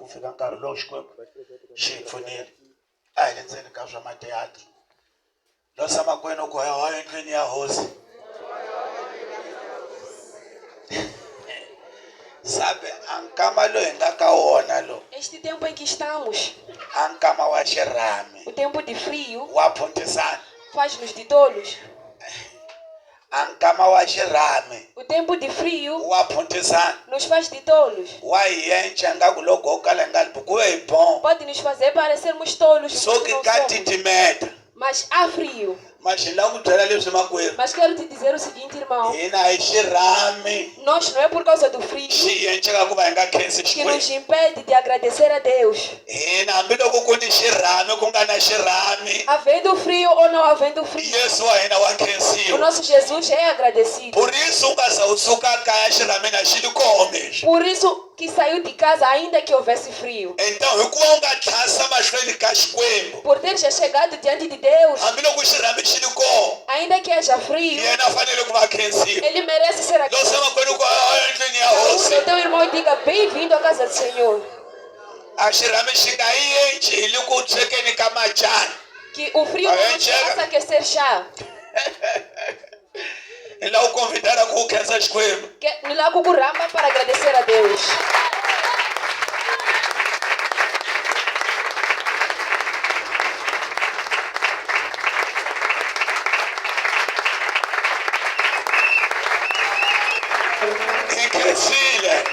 ku fika nkarhi lowu Xikwembu xi hi pfunile a hi le ndzeni ka swa mateatro lo sama kwenu ku hoya endlwini ya hosi sabe ankama lo hi nga ka wona lo Este tempo em que estamos, ankama wa xirhami o tempo de frio, wa phuntisana faz-nos de tolos. ankama wa xirhami O tempo de frio wa phuntisana nos faz de tolos. wa hi yenca ngaku loko u kala nga libuku hi bon Pode nos fazer parecermos tolos, so enquanto ke não ka somos. titimeta Mas há frio. mas hi lava ku byela leswi makwerhu Mas quero te dizer o seguinte, irmão. hina hi xirhami Nós não é por causa do frio xi yencaka ku va hi nga khensi que nos Xikwembu impede de agradecer a Deus. hina hambiloko ku ni xirhami ku nga na xirhami Havendo frio ou não havendo frio, yesu wa hina wa o khensiwa nosso Jesus é agradecido. por isso u nga za u suka kaya xirhami na xi li komexi Por isso que saiu de casa ainda que houvesse frio. então hikuva u nga tlhasa mahlweni ka Xikwembu Por ter já chegado diante de Deus, hambiloko xirhami xi li kona ainda que haja frio, yena a fanele ku va khensiwa ele merece ser lo agradecido. sama kwenu ku hoya endlwini ya hosi O teu irmão e diga, bem-vindo à casa do Senhor. a xirhami xi nga yi yenci hi le ku tshwekeni ka majani Que o frio não nos faça aquecer chá. hi la ku convidara ku u khensa Xikwembu Que no lago Curamba para agradecer a Deus. hi khensile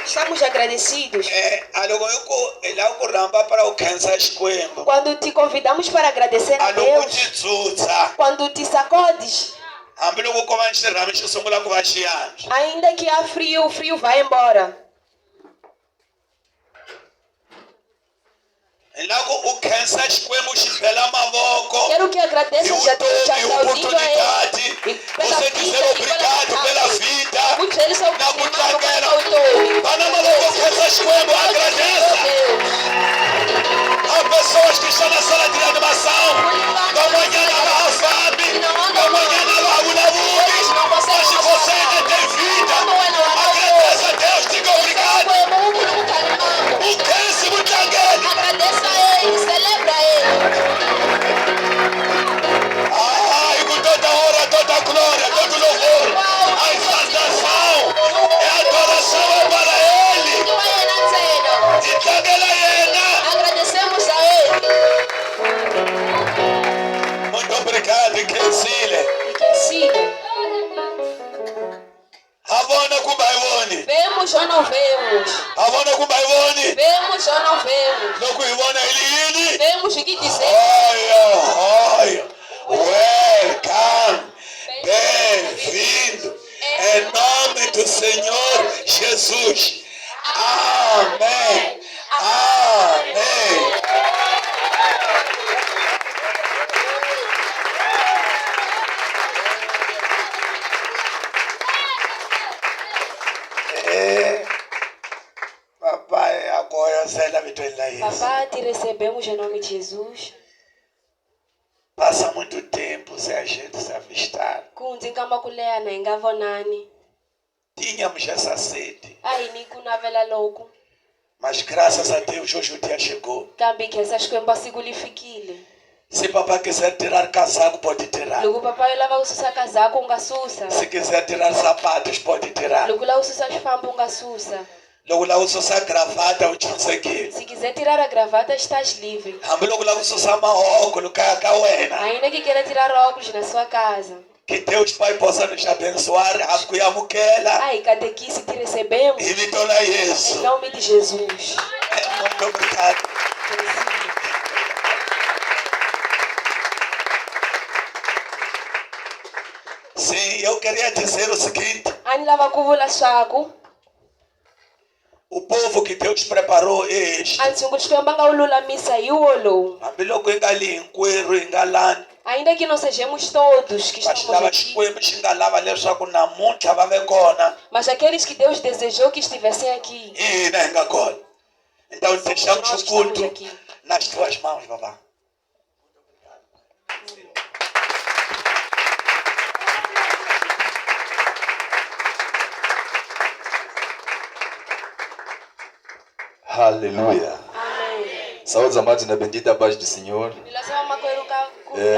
Estamos agradecidos. a loko hi lava ku rhamba para u khensa Xikwembu Quando te convidamos para agradecer a a loko Deus, titsutsa quando te sacodes, hambiloko ko va ni xirhami xi sungula ku va xi yantswa ainda que há frio, o frio vai embora. hi lava ku u khensa Xikwembu xi bela mavoko Quero que hi agradeças a Deus, vutomi hi aplaudindo a Ele. oportunidade E u pela se vida dizelo e obrigado pela pela vida Muitos deles são na ku tlangela autor. va na mavoko khensa Xikwembu agradeza há pessoas que estão na sala de animação van'wanyana a va ha fambi van'wanyana a va ha vulavuli mas se você ainda tem vida agradeza a Deus diga obrigado u khensi vutlangeni Agradeça a Ele, celebra Ele. ai com toda honra, toda glória, todo louvor a exaltação e a adoração é para Ele e tlangela yena Agradecemos a Ele. muito obrigado khensile E quem siga, ha vona kumbe a hi voni vemos ou não vemos? ha vona kumbe a hi voni Vemos ou não vemos? loko hi vona hi li yini Vemos o que dizer. Olha, welcome, bem-vindo, em nome do Senhor Jesus. Amém, amém. Papai, agora sai da vitória da Yesu. Papá, te recebemos em nome de Jesus. Passa muito tempo sem a gente se avistar. Kunzi kama kulea na ingavonani. Tínhamos essa sede, Ai, ni kunavela loku. mas graças a Deus hoje o dia chegou. Kambi que essas coisas sigulifikile. Se papai quiser tirar casaco, pode tirar. Lugu papai lava ususa casaco unga susa. Se quiser tirar sapatos, pode tirar. Lugu la ususa chifambo unga susa. Logo lá usa gravata, eu te consegui. Se quiser tirar a gravata, estás livre. Hambi logo lá usa maóculo, kawena. Ainda que queira tirar óculos na sua casa. Que Deus Pai possa nos abençoar. Hakuyamukela. Ai, catequise, te recebemos E vitória em Yesu. nome de Jesus. Muito obrigado. Sim, eu queria dizer o seguinte. Ani lava kuvula swaku. O povo que Deus preparou é este. Anti nguchifemba nga ululamisa iwolo. Hambi loko hi nga li hinkwerhu hi nga lani. Ainda que não sejamos todos que Mas estamos lava aqui, Xikwembu xi nga lava leswaku namuntlha va ve kona. mas aqueles que Deus desejou que estivessem aqui, Hina hi nga kona. Então deixamos nós o que estamos culto aqui. nas tuas mãos, babá. Aleluia. Amen. Saúde, amados, na bendita paz do Senhor. Nilasema makweruka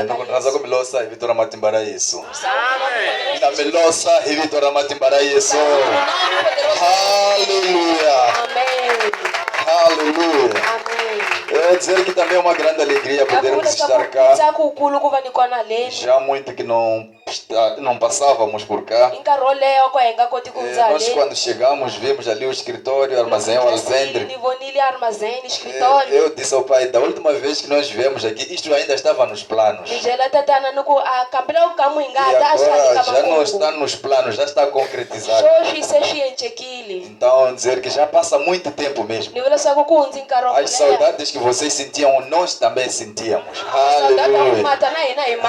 Não contraza com Milosa e Vitória Matimbara isso. Amen. Na Milosa e Vitória Matimbara isso. Aleluia. Amen. Aleluia. Amen. É dizer que também é uma grande alegria podermos estar cá. Kukulu kuva nikona leni. Já muito que não passávamos por cá. Inkaroleo kwa henga koti kumzale. Nós quando chegamos vimos ali o escritório, o armazém, o alpendre. Nivonile armazém, escritório. Eu disse ao pai, da última vez que nós viemos aqui, isto ainda estava nos planos. Nijela tatana nuku akambila ukamuinga E agora já não está está nos planos, já está concretizado. Shoshi seshi enchekili. Então dizer que já passa muito tempo mesmo. Nivela saku kunzi nkaroleo. As saudades que vocês sentiam, nós também sentíamos. Aleluia.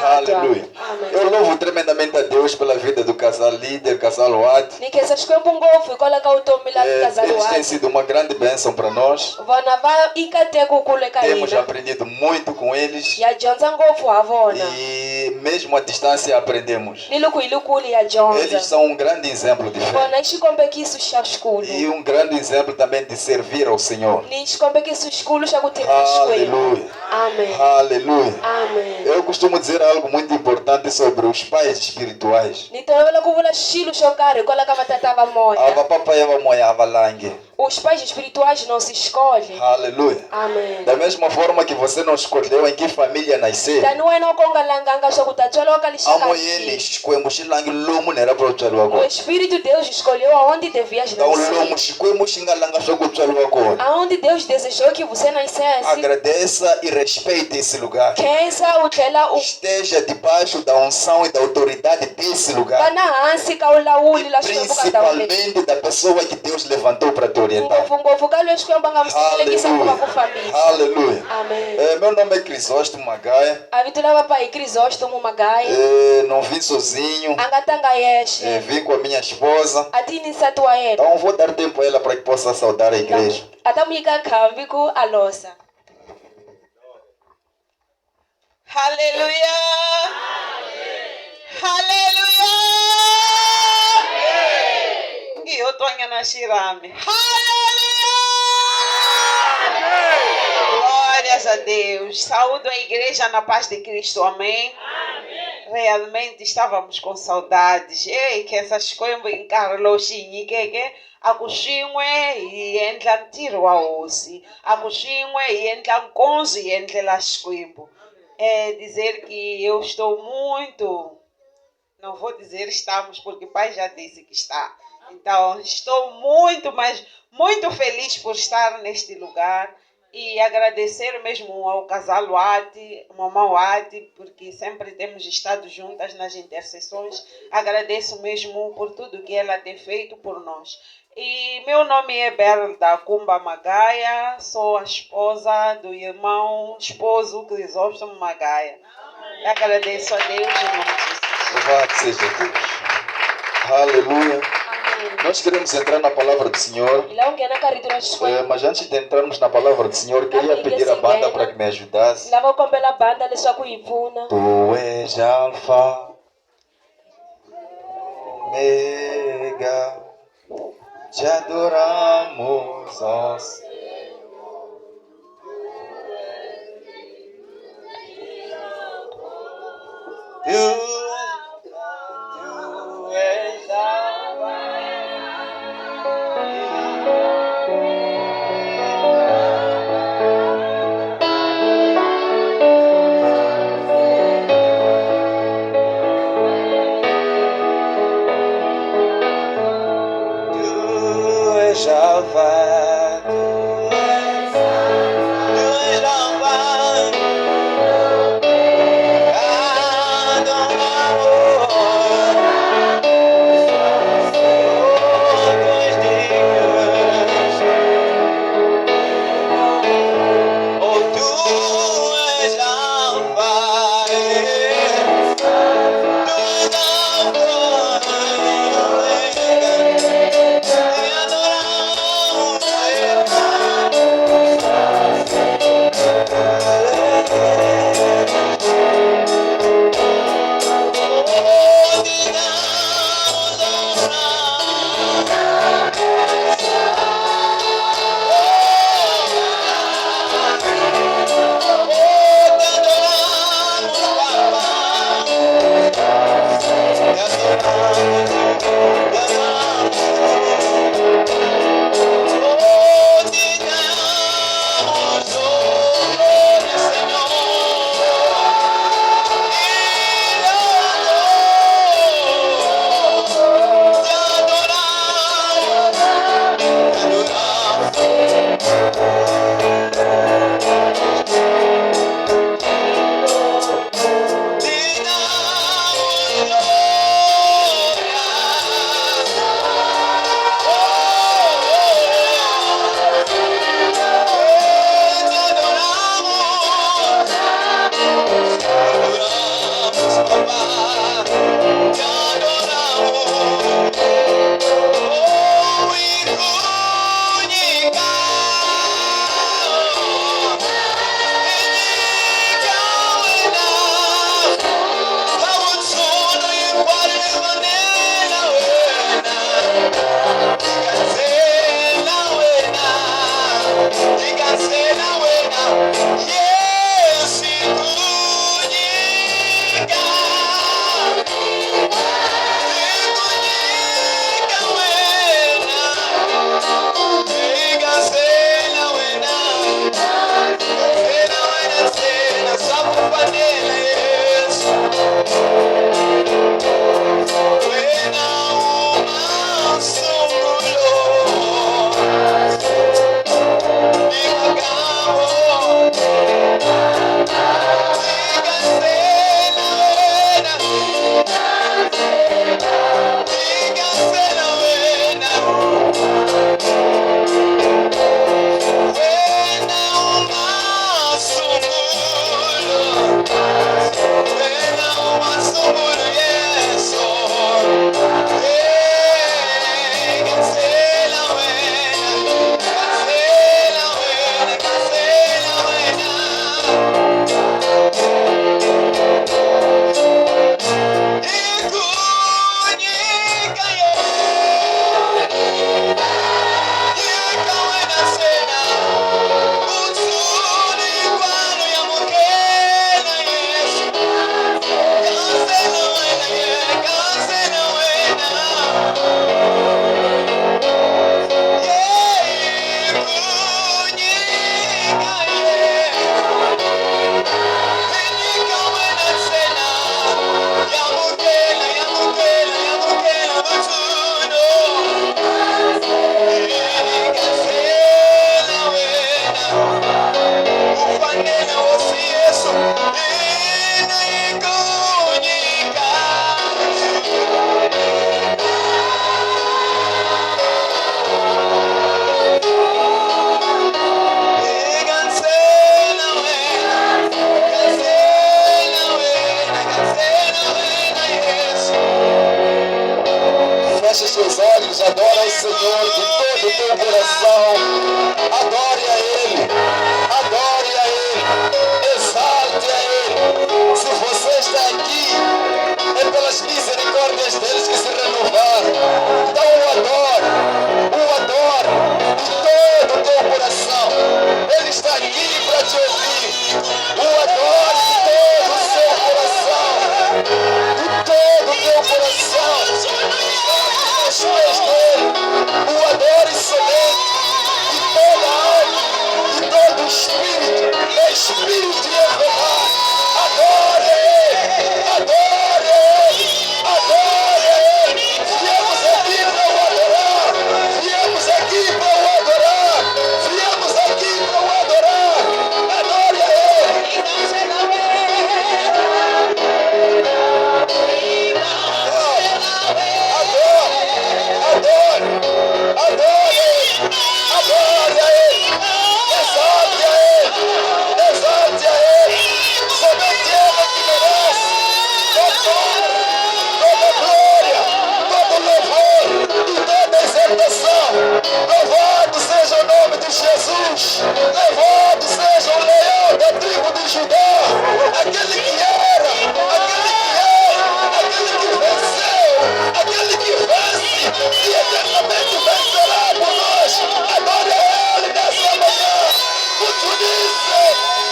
Aleluia. Eu louvo tremendamente a Deus pela vida do casal líder, casal Watt. Nikesa chikwembu ngofu ikola kautomila kazalo Eles têm wati. sido uma grande bênção para nós. Vana va ikate kukule Temos kaina. aprendido muito com eles. Ya jonza ngofu avona. E mesmo à distância aprendemos. Niluku ilukuli ya jonza. Eles são um grande exemplo de fé. Vona ixikombe kisu xa xikulu. E um grande exemplo também de servir ao Senhor. Ni xikombe kisu xikulu xa kutirha xikwembu. Aleluia. Amen. Aleluia. Amen. Eu costumo dizer algo muito importante sobre os pais espirituais. Nitolovela kuvula xilo xo karhi hikwalaho ka vatata va moya. Ava papai va moya ava langue. Os pais espirituais não se escolhem. Aleluia. Amen. Da mesma forma que você não escolheu em que família nascer, Tani wena u nga langanga swa ku ta tswariwa ka amoyeni lexikaya. xikwembu xi langi lomu ni era para tswariwa O kona. Espírito de Deus escolheu aonde devia Então lomu nascer. xikwembu xi nga langa swa ku tswariwa kona. Aonde Deus desejou que você nascesse. Agradeça e respeite esse lugar. Khensa u tlhela u Esteja debaixo da unção e da autoridade desse va lugar. na hansi ka vulawuri la xikwembu ka ndhawu leyi. Principalmente da pessoa que Deus levantou para te orientar. Ngopfungopfu ka loyi xikwembu a nga mi sikelekisa ku va ku fambisa. Aleluia. Amen. Meu nome é Crisóstomo Magaia. A vito la papai Crisóstomo Magaia. Não vim sozinho. A nga tanga yexe. Vim com a minha esposa. A ti ni nsati wa yena. Então vou dar tempo a ela para que possa saudar a igreja. A ta n'wi nyika khambi ku a losa. Hallelujah. Hallelujah. Iyo twanya na xirami. Hallelujah. Glórias a Deus. Saúdo a igreja na paz de Cristo. Amém. Realmente estávamos com saudades. Ei, que essas coisas encarnou que akuxin'we hi endla ntirho wa hosi, akuxin'we hi endla nkonzo hi endlela Xikwembu. É dizer que eu estou muito, não vou dizer estamos, porque o pai já disse que está. Então, estou muito, mas muito feliz por estar neste lugar e agradecer mesmo ao casal Watt, mamãe Watt, porque sempre temos estado juntas nas intercessões. Agradeço mesmo por tudo que ela tem feito por nós. E meu nome é Berda Kumba Magaia, sou a esposa do irmão, esposo Crisóstomo Magaia. Agradeço a Deus em nome de Jesus. Louvado seja Deus. Aleluia. Nós queremos entrar na palavra do Senhor. Ila ungena ka rito ra xikwembu. Mas antes de entrarmos na palavra do Senhor, queria pedir a banda para que me ajudasse. Lava u kombela banda leswaku hi pfuna. Tu és Alfa, Omega, te adoramos, ó Senhor. Tu és Alfa, Feche seus olhos, adora o Senhor de todo o teu coração. Adore a Ele, adore a Ele, exalte a Ele. Se você está aqui, é pelas misericórdias deles que se renovaram. Então o adore de todo o teu coração. Ele está aqui para te ouvir. O adore de todo o seu coração, de todo o teu coração. Os pés dele, o adore solene, de toda a alma, de todo o espírito e a verdade. Adore Ele, adore Ele, adore Ele. Viemos aqui para o adorar, viemos aqui para o adorar, viemos aqui para o adorar. Adore a Ele. Adore a Ele, exalte a Ele, exalte a Ele. Somente Ele é que merece toda glória, todo louvor e toda exaltação. Louvado seja o nome de Jesus, louvado seja o leão da tribo de Judá, aquele que era, aquele que é, aquele que venceu, aquele que vence e eternamente vencerá por nós. Adore a Ele nessa manhã. Kutunize,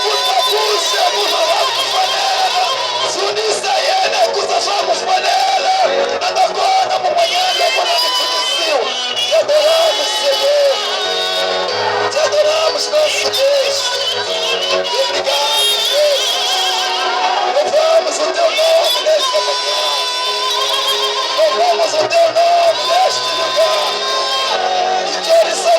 kutakusha, kuzawakufanela, suniza yene kuzawakufanela. Adagona mumanyele para kutunisiu. Te adoramos, Senhor. Te adoramos, nosso Deus. Obrigado, Jesus. Louvamos o teu nome nesta manhã. Louvamos o teu nome neste lugar. E que eles são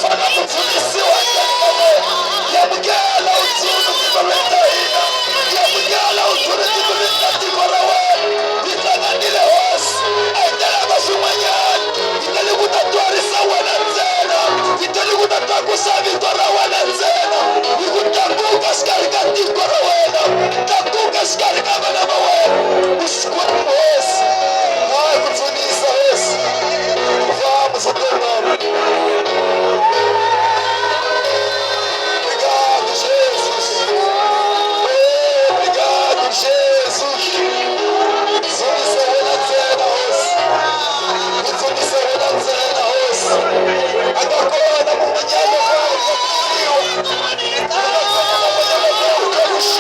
Fala mfundisi wake yamgela uthunu kibaletaina yamgela uthunu kibaletatikorowe nitlanganile hosi ayitela basumanyana itali kutatwarisa wena ntsena itali kutatwakusa vito ra wena ntsena ikutakuka xikarhi ka tiko ra wena takuka xikarhi ka vana va wena uxikwani hosi hayi ku pfunisa hosi vamos atornamo. Obrigado, Jesus. Obrigado, Jesus. Fundição renascendo, hoje. Fundição renascendo, hoje. Agora, amanhã, eu vou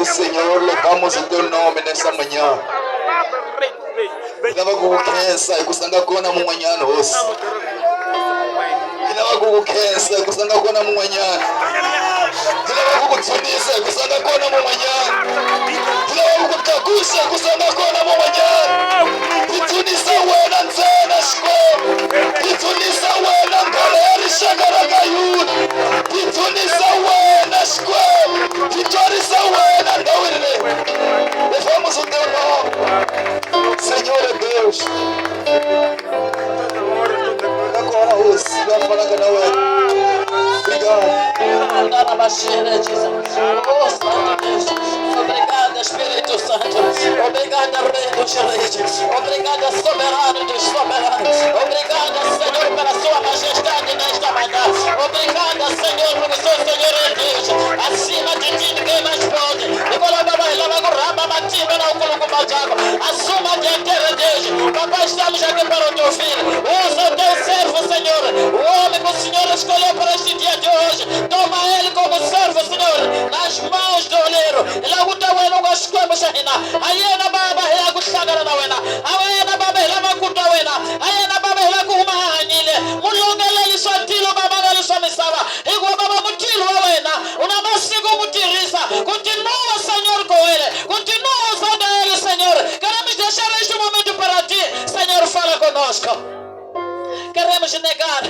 Senhor, louvamos o teu nome nessa manhã. Inava kukukhensa ikusanga kona mun'wanyana hosi. Inava kukukhensa ikusanga kona mun'wanyana. Inava kukutshunisa ikusanga kona mun'wanyana. Inava kukutakusa ikusanga kona mun'wanyana. Itshunisa wena ntsena Xikwembu. Itshunisa wena nghala ya rixaka ra ka Yuda. Itshunisa wena Xikwembu. Itshwarisa wena ndhawini leyi. Levamos o teu nome. Senhor é Deus. Agora hoje, vai falar com nós. Obrigado. Obrigado, Espírito Santo. Obrigado, Rei dos Reis. Obrigado, Soberano dos Soberanos. Obrigado, Senhor, pela sua majestade nesta manhã. Obrigado, Senhor, porque o Senhor é Deus. Acima de ti ninguém mais pode. Assuma diante de Deus. Papai, estamos aqui para o teu filho. Usa o teu servo, Senhor. O homem que o Senhor escolheu para este dia de hoje. Toma ele como servo, Senhor, nas mãos do oleiro. Ayena baba hela kushagara na wena. Ayena baba hela makuta wena. Ayena baba hela kuhuma hanyile. Mulongela liswatilo baba ngalo swamisaba. Igwa baba mutilo wena. Una masigo mutirisa. Continua, Senhor, com ele. Continua usando ele, Senhor. Queremos deixar este momento para ti. Senhor, fala conosco. Queremos negar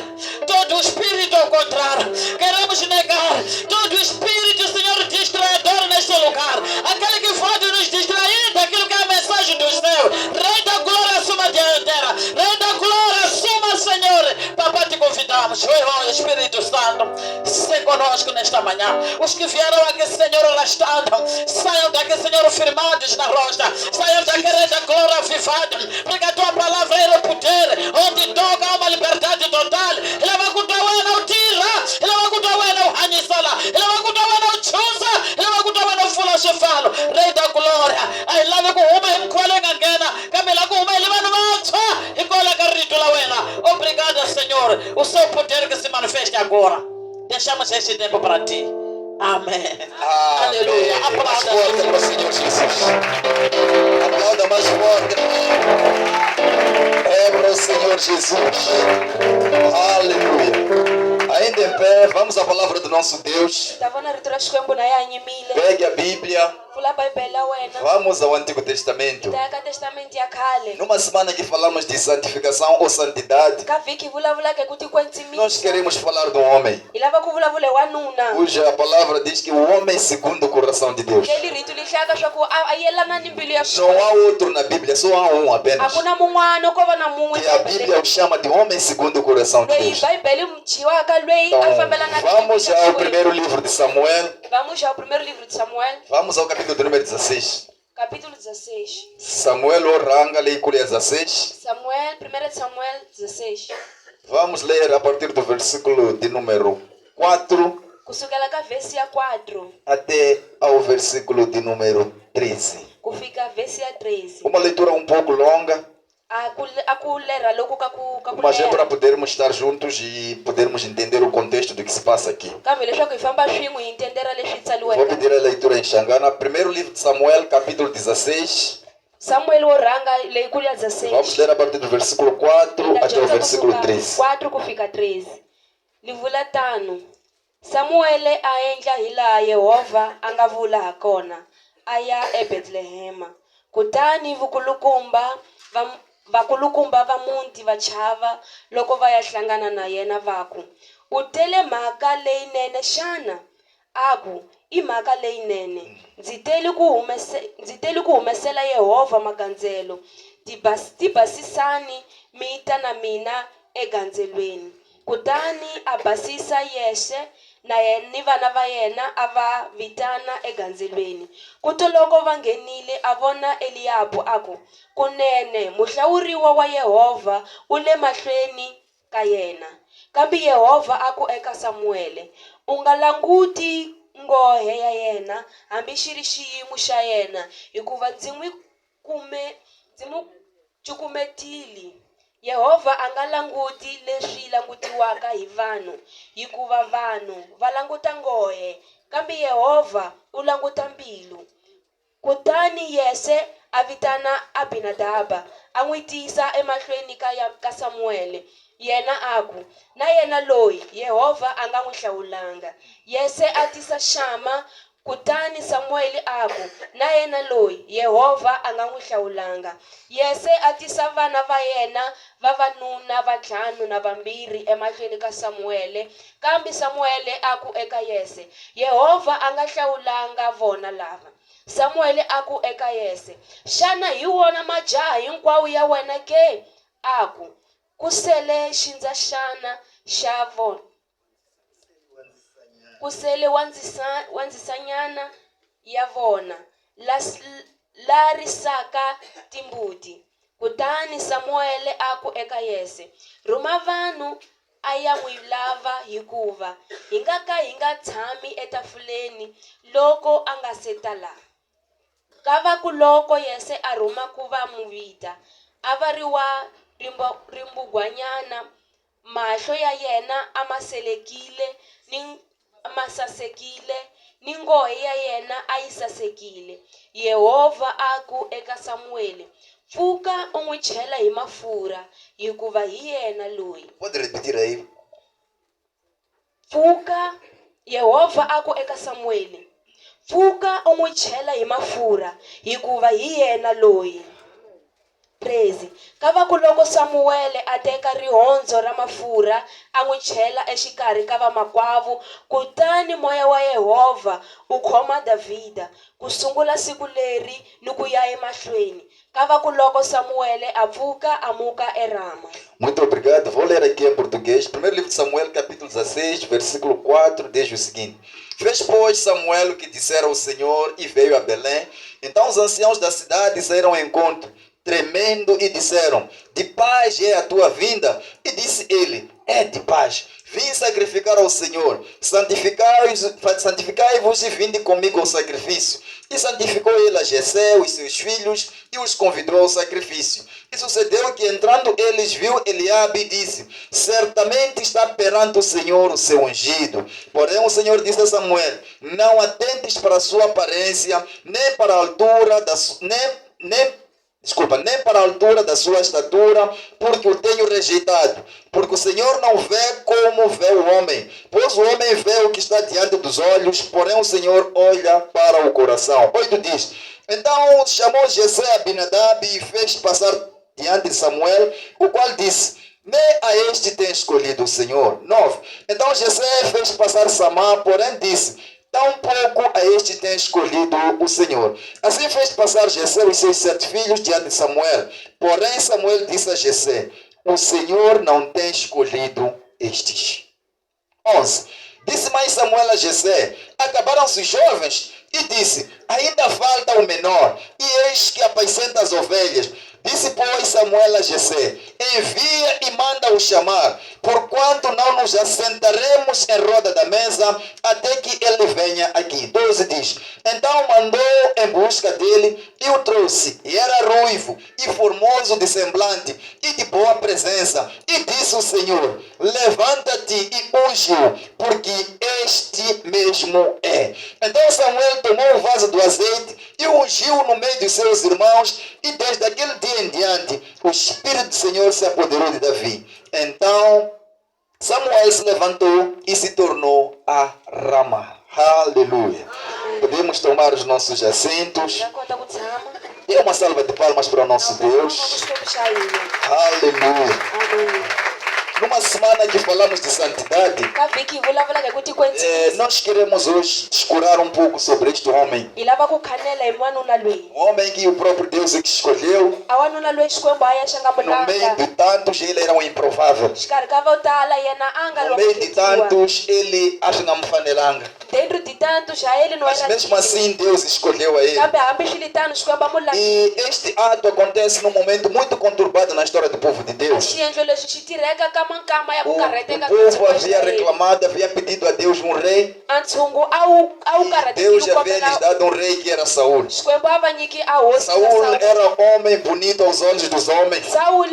todo o espírito ao contrário. Queremos negar todo o espírito, Senhor, distraidor neste lugar. Aquele que pode nos distrair daquilo que é a mensagem do céu. Rei da glória, assuma a dianteira. Rei da glória, assuma, Senhor. Papai, te convidamos. Oh, Espírito Santo, se conosco nesta manhã. Os que vieram aqui, Senhor, arrastando, saiam daqui, Senhor, firmados na rocha. Saiam daqui, Rei da glória, avivado. Porque a tua palavra é o poder. Onde toca há uma liberdade total. Ele vai kutawena utira. Ele vai kutawena uhanisala. Ele vai kutawena uchuza. Ele vai kutawena ufula shefalo. Rei da glória. Ai lave kuhuma imkwele ngangena. Kamela kuhuma ilimanu macho. Ikola karito la wena. Obrigado, Senhor. O seu poder que se manifeste agora. Deixamos este tempo para ti. Amém. Aleluia. Aplauda para o Senhor Jesus. Aplauda mais forte. É para o Senhor Jesus. Aleluia. Ainda em pé, vamos à palavra do nosso Deus. Pegue a Bíblia. Vamos ao Antigo Testamento. Numa semana que falamos de santificação ou santidade, nós queremos falar do homem, cuja palavra diz que o homem segundo o coração de Deus. Não há outro na Bíblia, só há um apenas. Que a Bíblia o chama de homem segundo o coração de Deus. Então, vamos ao primeiro livro de Samuel. Vamos ao capítulo número 16. Capítulo 16. Samuel oranga leitura 16. Samuel, 1 Samuel 16. Vamos ler a partir do versículo de número 4 kusukela ka vesi ya 4 até ao versículo de número 13. kufika vesi ya 13. Uma leitura um pouco longa, Aku lera loku ka ku mas é para lera. podermos estar juntos e podermos entender o contexto do que se passa aqui. Kambe leswaku hi famba swin'we hi entendera leswi Vou tsaliweke. pedir a leitura em Xangana. Primeiro livro de Samuel, capítulo 16. Samuel wo rhanga leyikulu ya Vamos 16. ler a partir do versículo 4 até o versículo 13. 4 kufika 13. Livula tano. Samuele a endla hi laha Yehova a nga vula ha kona. A ya eBetlehema. Kutani vakulukumba va muti va chava loko va ya hlangana na yena vaku. U tele mhaka leyinene xana? Aku, i mhaka leyinene. Ndzi teli ku humesela Yehova magandzelo. Ti basisani mita na mina egandzelweni. Kutani a basisa Yeshe na yena ni vana va yena a va vitana egandzelweni. Kuto loko va nghenile a vona Eliabu aku, kunene muhlawuriwa wa Yehova u le mahlweni ka yena. Kambe Yehova aku eka Samuele, u nga languti ngohe ya yena hambi xi ri xiyimo xa yena, hikuva ndzi n'wi cukumetile. Yehova a nga languti leswi langutiwaka hi vanhu, hikuva vanhu va languta ngohe, kambe Yehova u languta mbilu. Kutani Yese a vitana Abinadaba a n'wi tisa emahlweni ka Samuele. Yena aku, na yena loyi Yehova a nga n'wi hlawulanga. Yese a tisa Shama. Kutani Samuele aku, na yena loyi Yehova a nga n'wi hlawulanga. Yese a tisa vana va yena vavanuna 5 na 2 emahlweni ka Samuele. Kambe Samuele aku eka Yese, Yehova a nga hlawulanga vona lava. Samuele aku eka Yese, xana hi wona majaha hinkwawo ya wena ke? Aku, kusele xindzhaxana xa vona. Kusele wandzisanyana ya vona la risaka timbuti. Kutani Samuele aku eka Yese, rhuma vanhu a ya n'wi lava hikuva hi nga tshami etafuleni loko a nga se ta laha. Kavaku loko Yese a rhuma ku va mu vita, a va ri wa rimbugwanyana, mahlo ya yena a masasekile ni ngohe ya yena a yi sasekile. Yehova aku eka Samuele, pfuka u n'wi chela hi mafurha hikuva hi yena loyi. Pode repetir aí. Pfuka, Yehova aku eka Samuele, pfuka u n'wi chela hi mafurha hikuva hi yena loyi. 13. Kavaku loko Samuele a teka rihondzo ra mafurha a n'wi chela exikarhi ka vamakwavo, kutani moya wa Yehova u khoma Davhida ku sungula siku leri ni ku ya emahlweni. Kavaku loko Samuele a pfuka a muka eRama. Muito obrigado. Vou ler aqui em português. Primeiro livro de Samuel, capítulo 16, versículo 4, diz o seguinte. Fez, pois, Samuel o que dissera ao Senhor e veio a Belém. Então os anciãos da cidade saíram ao encontro, tremendo, e disseram, de paz é a tua vinda? E disse ele, é de paz. Vim sacrificar ao Senhor. Santificai-vos e vinde comigo ao sacrifício. E santificou ele a Jessé, os seus filhos, e os convidou ao sacrifício. E sucedeu que, entrando eles, viu Eliabe e disse, certamente está perante o Senhor o seu ungido. Porém o Senhor disse a Samuel, não atentes para a sua aparência, nem para a altura nem para a altura da sua estatura, porque o tenho rejeitado. Porque o Senhor não vê como vê o homem, pois o homem vê o que está diante dos olhos, porém o Senhor olha para o coração. 8 diz, então chamou Jessé a Abinadab e fez passar diante de Samuel, o qual disse, nem a este tem escolhido o Senhor. 9. Então Jessé fez passar Samá, porém disse, tampouco a este tem escolhido o Senhor. Assim fez passar Jessé os seus 7 filhos diante de Samuel. Porém Samuel disse a Jessé, o Senhor não tem escolhido estes. 11. Disse mais Samuel a Jessé, acabaram-se os jovens? E disse, ainda falta o menor, e eis que apacenta as ovelhas. Disse, pois, Samuel a Jessé: envia e manda-o chamar, porquanto não nos assentaremos em roda da mesa até que ele venha aqui. 12 diz: então mandou em busca dele e o trouxe. E era ruivo e formoso de semblante e de boa presença. E disse o Senhor: levanta-te e unge-o, porque este mesmo é. Então Samuel tomou o vaso do azeite e o ungiu no meio de seus irmãos, e desde aquele dia em diante o Espírito do Senhor se apoderou de Davi. Então Samuel se levantou e se tornou a Ramá. Aleluia. Podemos tomar os nossos assentos. Dê uma salva de palmas para o nosso Deus. Aleluia. Numa semana que falamos de santidade, nós queremos hoje escurar um pouco sobre este homem. Um homem que o próprio Deus é que escolheu. No meio de tantos, ele era um improvável. No meio de tantos, ele acha na mfanelanga. Dentro de tantos, já ele não Mas era mesmo assim, Deus escolheu a ele. E este ato acontece num momento muito conturbado na história do povo de Deus. O povo havia reclamado, havia pedido a Deus um rei. E Deus havia lhes dado um rei que era Saul. Saul era homem bonito aos olhos dos homens. Saul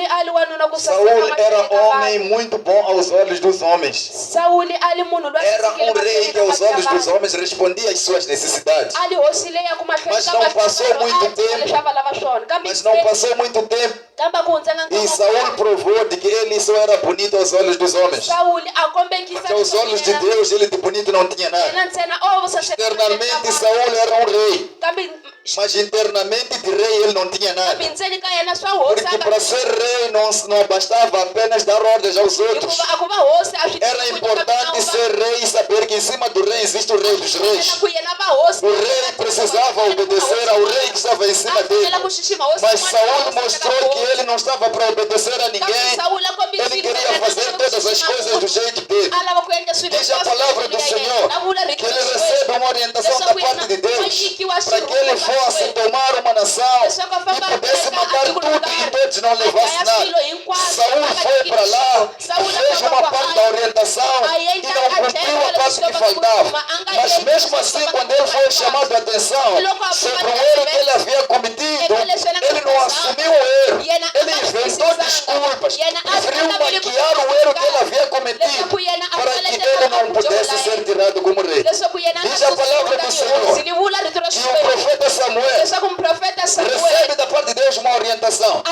era homem muito bom aos olhos dos homens. Era um rei que aos olhos dos homens respondia às suas necessidades. Mas não passou muito tempo. E Saul provou de que ele só era bonito aos olhos dos homens. Porque aos olhos de Deus ele de bonito não tinha nada. Externamente Saul era um rei, mas internamente de rei ele não tinha nada. Porque para ser rei não bastava apenas dar ordens aos outros. Era importante ser rei e saber que em cima do rei existe o rei dos reis. O rei precisava obedecer ao rei que estava em cima dele. Mas Saul mostrou que ele não estava para obedecer a ninguém. Ele queria fazer todas as coisas do jeito dele. Diz a palavra do Senhor que ele recebe uma orientação da parte de Deus para que ele fosse tomar uma nação e pudesse matar tudo e todos não levassem nada. Saul foi para lá, fez uma parte da orientação e não cumpriu a parte que faltava. Mas mesmo assim, quando ele foi chamado a atenção sobre o erro que ele havia cometido, ele não assumiu o erro. Ele inventou desculpas, preferiu maquiar o erro que ele havia cometido para que ele não pudesse ser tirado como rei. Diz a palavra do Senhor que o profeta Samuel recebe da parte de Deus uma orientação.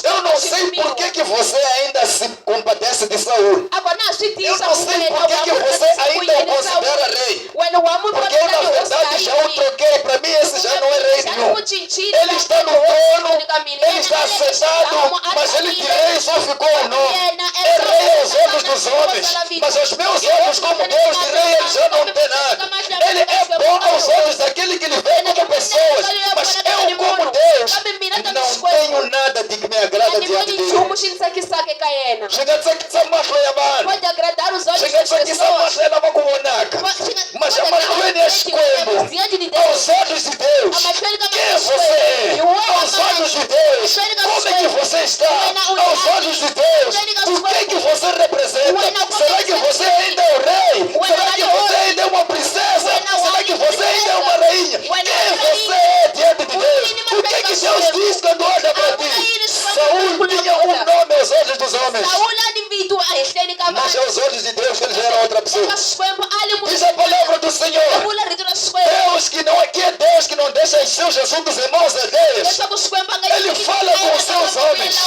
Eu não sei por que você ainda se compadece de Saul. Eu não sei por que você ainda o considera rei. Porque eu, na verdade, já o troquei. Para mim, esse já não é rei nenhum. Ele está no trono, ele está assentado, mas ele de rei só ficou o nome. É rei aos olhos dos homens, mas aos meus olhos, como Deus de rei, ele já não tem nada. Ele é bom aos olhos daquele que ele vê como pessoas, mas eu, como Deus, não tenho nada de que me agrada diante dele. Chega a dizer que pode agradar os olhos das pessoas, mas a Marlene é escolho aos olhos de Deus. Quem é você? Aos olhos de Deus. Como é que você está? Aos olhos de Deus. O que é que você representa? Será que você ainda é o rei? Será que você ainda é uma princesa? Será que você ainda é uma rainha? Quem você é diante de Deus? O que é que Deus diz quando olha para ti? Saul tinha um nome aos olhos dos homens, mas aos olhos de Deus ele já era outra pessoa. Diz a palavra do Senhor, Deus que não é que é Deus que não deixa os seus assuntos em mãos alheias. Ele fala com os seus homens,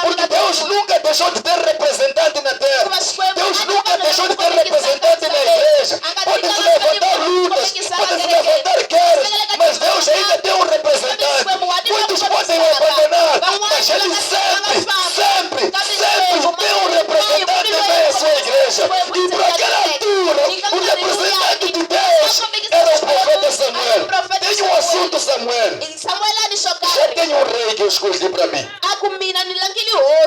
porque Deus nunca deixou de ter representante na terra. Deus nunca deixou de ter representante na igreja. Pode se levantar lutas, pode se levantar guerras, mas Deus ainda tem um representante. Muitos podem o abandonar, mas ele sempre tem um representante na sua igreja. E para aquela altura, o representante de Deus era o profeta Samuel. Tem um assunto, Samuel. Já tem um rei que eu escolhi para mim.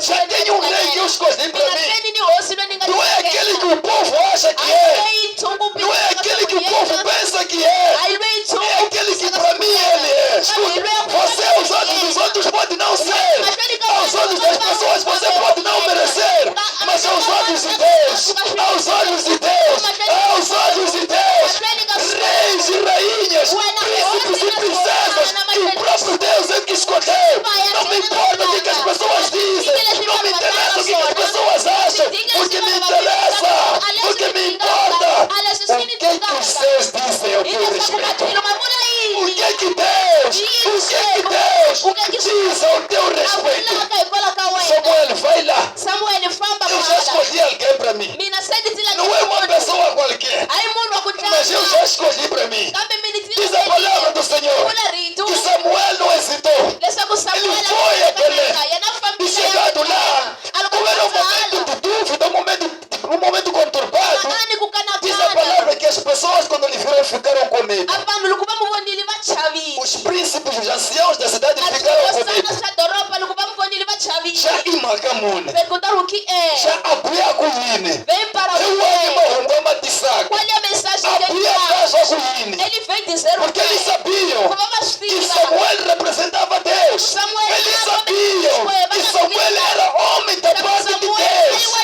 Já tem um rei que eu escolhi para mim. Não é aquele que o povo acha que é. Não é aquele que o povo pensa que é. É aquele que para mim ele é. Escuta, você aos olhos dos outros pode não ser, Mas Deus é que escolheu. Não me importa o que as pessoas dizem. Não me interessa o que as pessoas acham. O que me interessa, o que me importa, o que os seus dizem ao teu respeito. O que Deus diz ao teu respeito. Samuel, vai lá. Eu já escolhi alguém para mim. Não é uma pessoa qualquer, mas eu já escolhi para mim. Diz a palavra do Senhor que Samuel não hesitou. Ele foi a Belém. E chegado lá, como era um momento de dúvida, um momento conturbado, diz a palavra que as pessoas, quando lhe viram, ficaram com medo. Os príncipes, os anciãos da cidade ficaram com medo. Já Imacamune, já Abuia Kuine, eu amo uma Matissaca, Abuia Casa Kuine, porque eles sabiam que Samuel representava Deus. Eles sabiam que Samuel era homem da parte de Deus.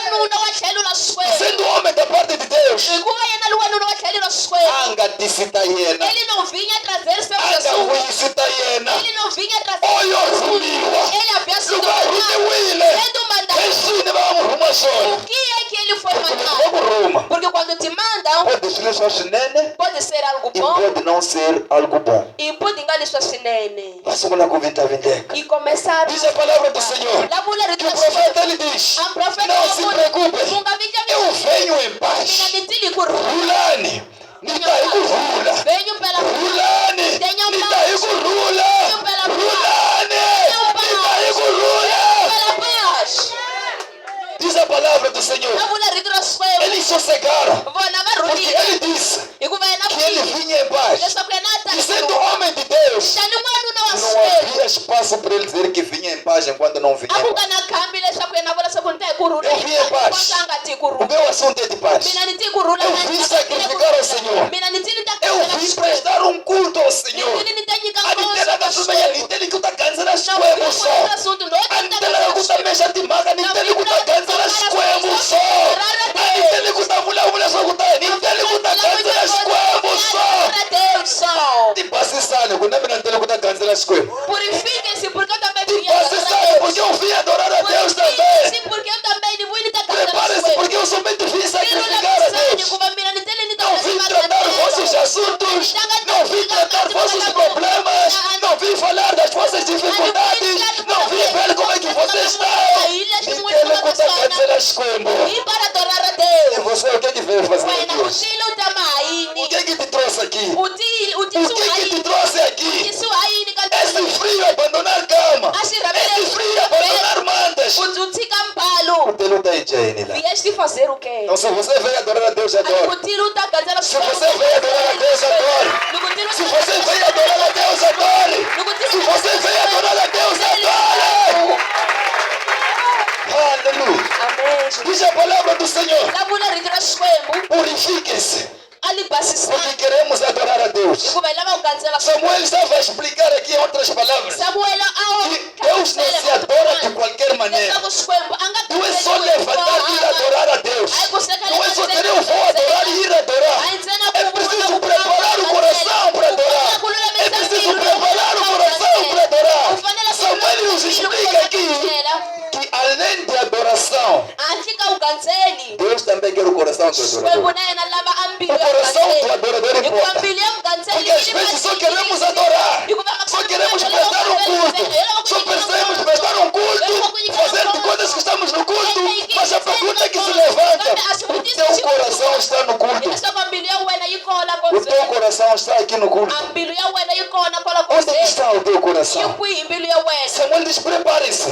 Sendo homem da parte de Deus, Anga Tisitaiena, Ele não vinha trazer seu Anga Jesus. Wisitaiena, Ele não vinha trazer Olha o Rumiwa, Ele havia sido Lugar de mandado. Wile, Sendo mandado. Ensine vamos rumar só. O que é que ele foi mandado? Vamos Roma. Porque quando te mandam, Pode ser só chinene pode ser algo e bom pode não ser algo bom. e pode enganar sua sinene. Passamos lá com 20 a 20. E começar Diz a palavra do Senhor La mulher que o profeta ele diz: não se preocupe, eu venho em paz. Rulane, Nitaiku Rula. Venho pela Rulane, Nitaiku Rula. Rulane, Nitaiku Rula. pela paz. Diz a palavra do Senhor. La mulher retrocede. Eles sossegaram, Vou na porque barulhinha. ele disse E governa que ele vinha em paz. E sendo homem de Deus, não havia espaço para ele dizer que vinha em paz enquanto não vinha em paz. Eu vim em paz. O meu assunto é de paz. Eu vim sacrificar ao Senhor. Eu vim prestar um culto ao Senhor. Anitela kasumenya niteli kutaganzira xikwembu so. Anitela kutamesha timhaka niteli kutaganzira xikwembu so. Aniteli kutavulavula swa kutani niteli kutaganzira xikwembu so. Tibasisane ku na mina niteli kutaganzira xikwembu. Purifiquem-se, porque eu também vim Tibasisane porque eu vim adorar a Deus também. Sim, porque eu também vim Prepare-se porque eu somente vim sacrificar a Deus. Não vim tratar vossos assuntos, não vim tratar vossos problemas, não vim falar das vossas dificuldades, não vim ver como é que vocês estão. Nitele kutaganzira xikwembu. E para adorar a E Deus. você, o que é que veio fazer Wena aqui hoje? utilo tamaini. O que é que te trouxe aqui? Uti O que é que te trouxe aqui? Isso aí ni Esse frio, abandonar cama. Esse frio, abandonar mantas. Uti kampalo. O teu tá aí, Jane, lá. Vieste fazer o quê? Então, se você veio adorar a Deus, adore. Utilo tá gazela. Se você veio adorar a Deus, adore. Se você veio adorar a Deus, adore. Se você veio adorar a Deus, adore. Aleluia. Amém. Diz a palavra do Senhor. La mulher retrocede. Purifiquem-se, Ali passa. porque queremos adorar a Deus. Kubalama uganzela. Samuel estava a explicar aqui em outras palavras Samuel que Deus não se adora de qualquer maneira. Não é só levantar e ir adorar a Deus. Não é só ter eu vou adorar e ir adorar. É preciso preparar o coração para adorar. É preciso preparar o coração para adorar. Samuel nos explica aqui que além de adoração, Deus também quer o coração do adorador. O coração do adorador importa. Porque às vezes só queremos adorar, só queremos prestar um culto, só pensamos em prestar um culto, fazer de coisas que estamos no culto, mas a pergunta que se levanta: o teu coração está no culto? O teu coração está aqui no culto? Onde está o teu coração? Samuel diz: prepare-se,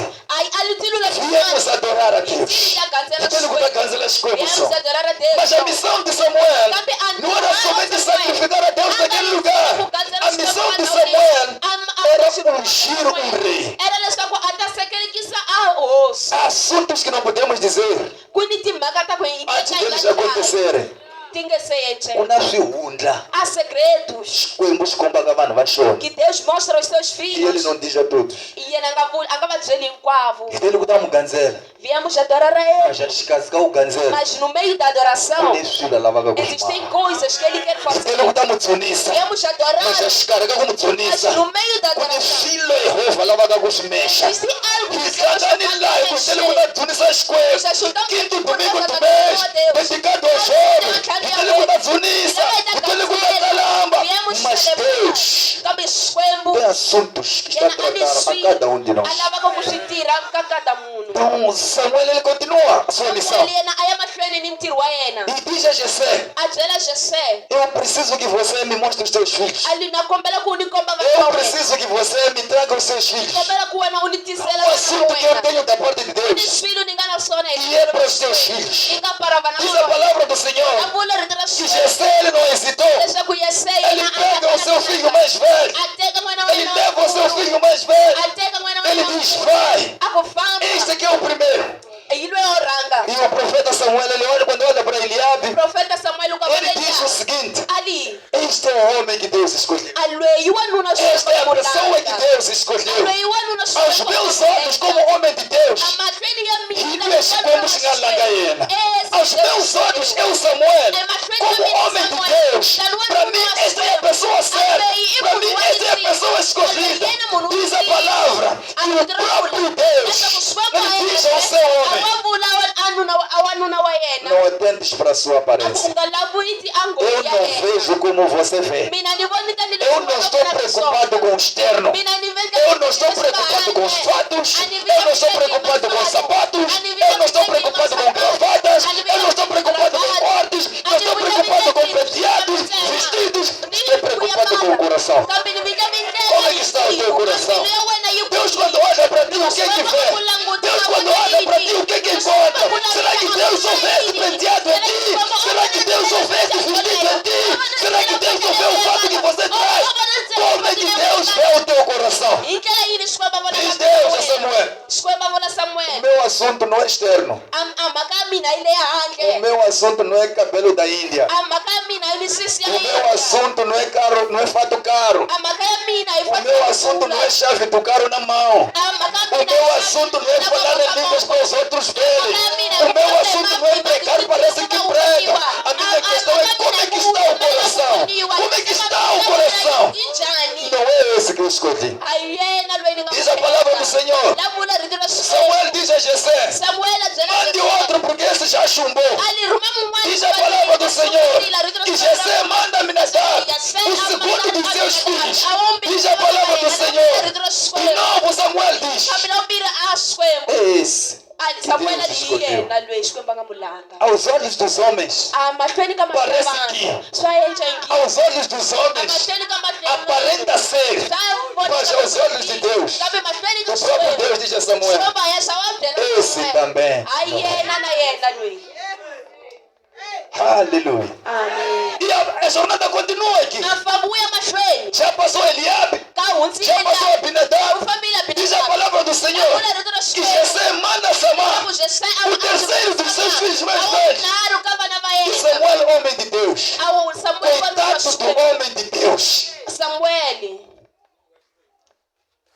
viemos adorar a Deus. Mas a missão de Samuel não era somente sacrificar a Deus naquele lugar. A missão de Samuel era ungir um rei. Há assuntos que não podemos dizer antes deles acontecerem. tingeseyence Una swihundla. há segredos Xikwembu xi kombaka vanhu va xona. que Deus mostra aos seus E ele filhos não diz a todos. e ele anga va byeli hinkwavo. Hi tele ku ta n'wi gandzela. Viemos adorar a Mas ele, xikarhi ka ku gandzela mas no meio da adoração ku leswi swilo a lavaka ku swi existem maka. coisas que ele quer Hi fazer. tele ku ta n'wi dzunisa. Viemos adorar, Mas xikarhi ka ku n'wi mas dzunisa no meio da ku ni adoração swilo Yehovha a lavaka ku swi mexa. existe algo Hi que Deus hlangani laha ku tele ku ta dzunisa Xikwembu. Kintu domingo tumexe. Dedicado ao jovens. Hi tele ku ta dzunisa. Hi tele ku ta talamba. Mas Deus kambe Xikwembu tem assuntos que está a yena a ni tratar para swilo cada um de nós. a lavaka ku swi tirha ka cada munhu. Então Samuel ele continua a sua missão. Samuel yena a ya mahlweni ni ntirho wa yena, E diz a Jessé: a byela Jesse eu preciso que você me mostre os teus filhos. ali nakombela ku ni komba vana Eu va wena, preciso que você me traga os seus filhos. kombela ku wena u ni tisela O vana assunto va que eu wena tenho da parte de ku ni Deus. swilo ni nga na swona E é para os teus filhos. i nga para vana Diz va a wena. palavra do Na Senhor vula rito ra que Xikwembu Jessé ele não hesitou. leswaku Yese Ele yena pega o seu filho mais velho. a teka n'wana wa Ele yena leva o seu lonkulu, filho mais velho. a teka n'wana wa Ele yena diz: lonkulu, vai. a ku famba Este aqui é o primeiro. hi loyi o rhanga. E o profeta Samuel ele olha quando olha para Eliabe. Profeta Samuel u ka Ele diz o vonela seguinte: ali este é o homem que Deus escolheu. a lweyi wanuna Esta é a pessoa que Deus a escolheu. lweyi wanuna Aos meus olhos, como homem de Deus, amahlweni ya mina Ele é Xikwembu xi nga langa yena. Aos meus olhos, eu, Samuel, como homem de Deus, para mim, esta é a pessoa certa. Para mim, esta é a pessoa escolhida. Diz a palavra que o próprio Deus, ele diz ao seu homem: awavula a wanuna wa yena não atentes para a sua u aparência. nga lavuiti a Eu ngoni ya não yena. vejo como você vê. Mina ni voni tani Eu não estou preocupado com o externo. Eu não estou preocupado com os fatos. Eu não estou preocupado com sapatos. Eu não estou preocupado com gravatas. Eu não estou preocupado com cortes. Não estou preocupado com penteados, vestidos. Estou preocupado com o coração. Como é que está o teu coração? Deus quando olha para ti, o que é que vê? Deus quando olha para ti, o que é que encontra? Será que Deus só vê esse penteado em ti? Será que Deus só vê esse vestido em ti? Será que Deus só vê o fato que você traz? Como é que Deus vê o teu coração? Diz Deus a Samuel: o meu assunto não é externo. O meu assunto não é cabelo da Índia. O meu assunto não é carro, não é fato caro. O meu assunto não é chave do carro na mão. O meu assunto não é falar em línguas para os outros verem. O meu assunto não é pregar para esse que prega. A minha questão é como é que está o coração. Como é que está o coração? Não é esse que eu escolhi. Diz a palavra do Senhor. Samuel diz a Jessé: mande outro porque esse já chumbou. Diz a palavra do Senhor que Jessé manda Aminadab, o segundo dos seus filhos. Diz a palavra do Senhor. De novo Samuel diz: é esse que Deus escolheu. Aos olhos dos homens, parece que aos olhos dos homens aparenta ser, mas aos olhos de Deus, o próprio Deus diz a Samuel: esse também. Aleluia. E a jornada continua aqui. Já passou Eliabe, já passou Abinadab. Diz a palavra do Senhor que Jessé manda Samar, o terceiro dos seus filhos mais velhos. E Samuel, homem de Deus, contato do homem de Deus,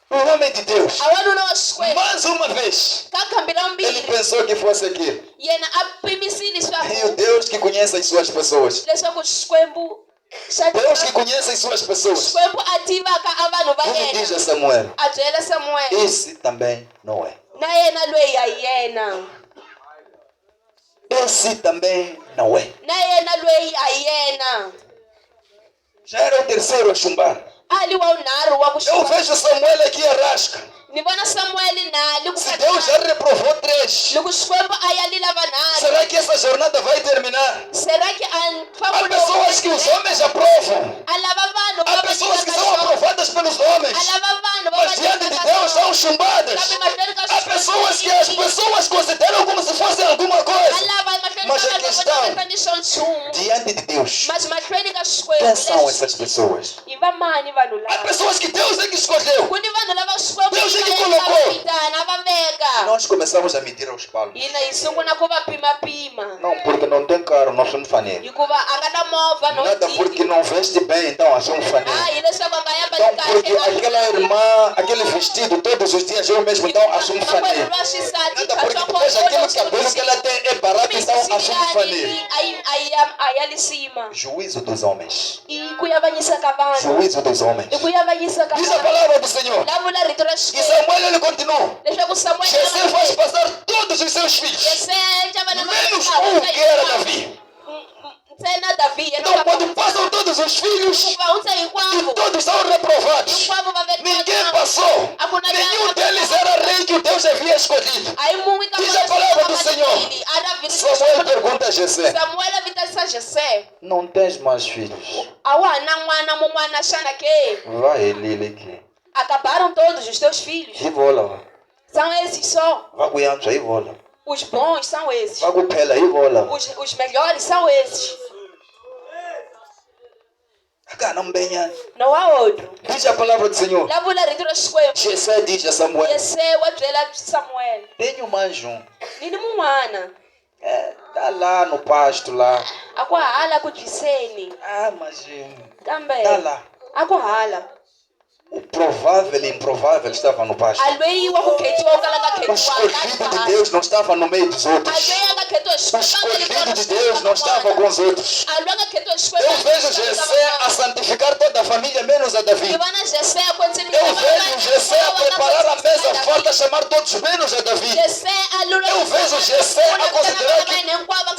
o homem de Deus, mais uma vez, ele pensou que fosse aqui. E o Deus que conhece as suas pessoas, Deus que conhece as suas pessoas, ele diz a Samuel: esse também não é. Esse também não é. Já era o terceiro a chumbar. Eu vejo Samuel aqui a rasca. Se Deus já reprovou 3, será que essa jornada vai terminar? Há pessoas que os homens aprovam. Há pessoas que são aprovadas pelos homens, mas diante de Deus são chumbadas. Há pessoas que as pessoas consideram como se fosse alguma coisa, mas a questão, diante de Deus, quem são essas pessoas? Há pessoas que Deus é que escolheu. Deus é que colocou. nós começamos a medir aos palmos. hina hi sungula ku va pimapima Não, porque não tem carro, nós somos faneiro. hikuva a nga na movha no Nada porque não veste bem, então nós somos faneiro. hileswaku a nga yamba Então, porque aquela irmã, aquele vestido todos os dias eu mesmo, então assumo faneiro. va xisati Nada porque depois aquele cabelo que ela tem é barato, então assumo faneiro. a ya lisima Juízo dos homens. i ku avanyisa ka vanhu Juízo dos homens. i ku avanyisa ka Diz a palavra do Senhor. lavula rito ra E xikwembu Samuel ele continuou. leswaku samuele Jessé faz passar todos os seus filhos, menos um que era Davi. ntsena davi Então, quando passam todos os filhos, kuva unse e hinkwavo todos são reprovados. hinkwavo va Ninguém passou. Nenhum deles era rei que Deus havia escolhido. a hi mun'we ka Diz a palavra do Senhor. Samuel pergunta a Jessé: samuele a vitisa jese não tens mais filhos? a wa ha na n'wana mun'wana xana ke Vai, ele aqui. acabaram todos os teus filhos E vola. são esses só Vai com aí vola. os bons são esses Vai com pela aí vola. os melhores são esses Acá não venha. não há outro Diz a palavra do Senhor. lavula rito ra xikwembu Jessé diz a Samuel: jese wa byela samuele tenho mais um. ni ni mun'wana Tá lá no pasto lá. a ku hala ku byiseni Ah, mas kambe tá lá. a ku hala O provável e improvável estava no pasto. a loyi wa ku khetiwa u kala nga O escolhido de Deus não estava no meio dos a outros. loyi a nga khetiwa O escolhido de Deus não estava com os outros. a loyi a nga khetiwa Eu vejo Jessé a santificar toda a família, menos a Davi. i vana jese a Eu vejo Jessé a preparar a mesa farta, chamar todos menos a Davi. jese a lula Eu vejo Jessé a considerar que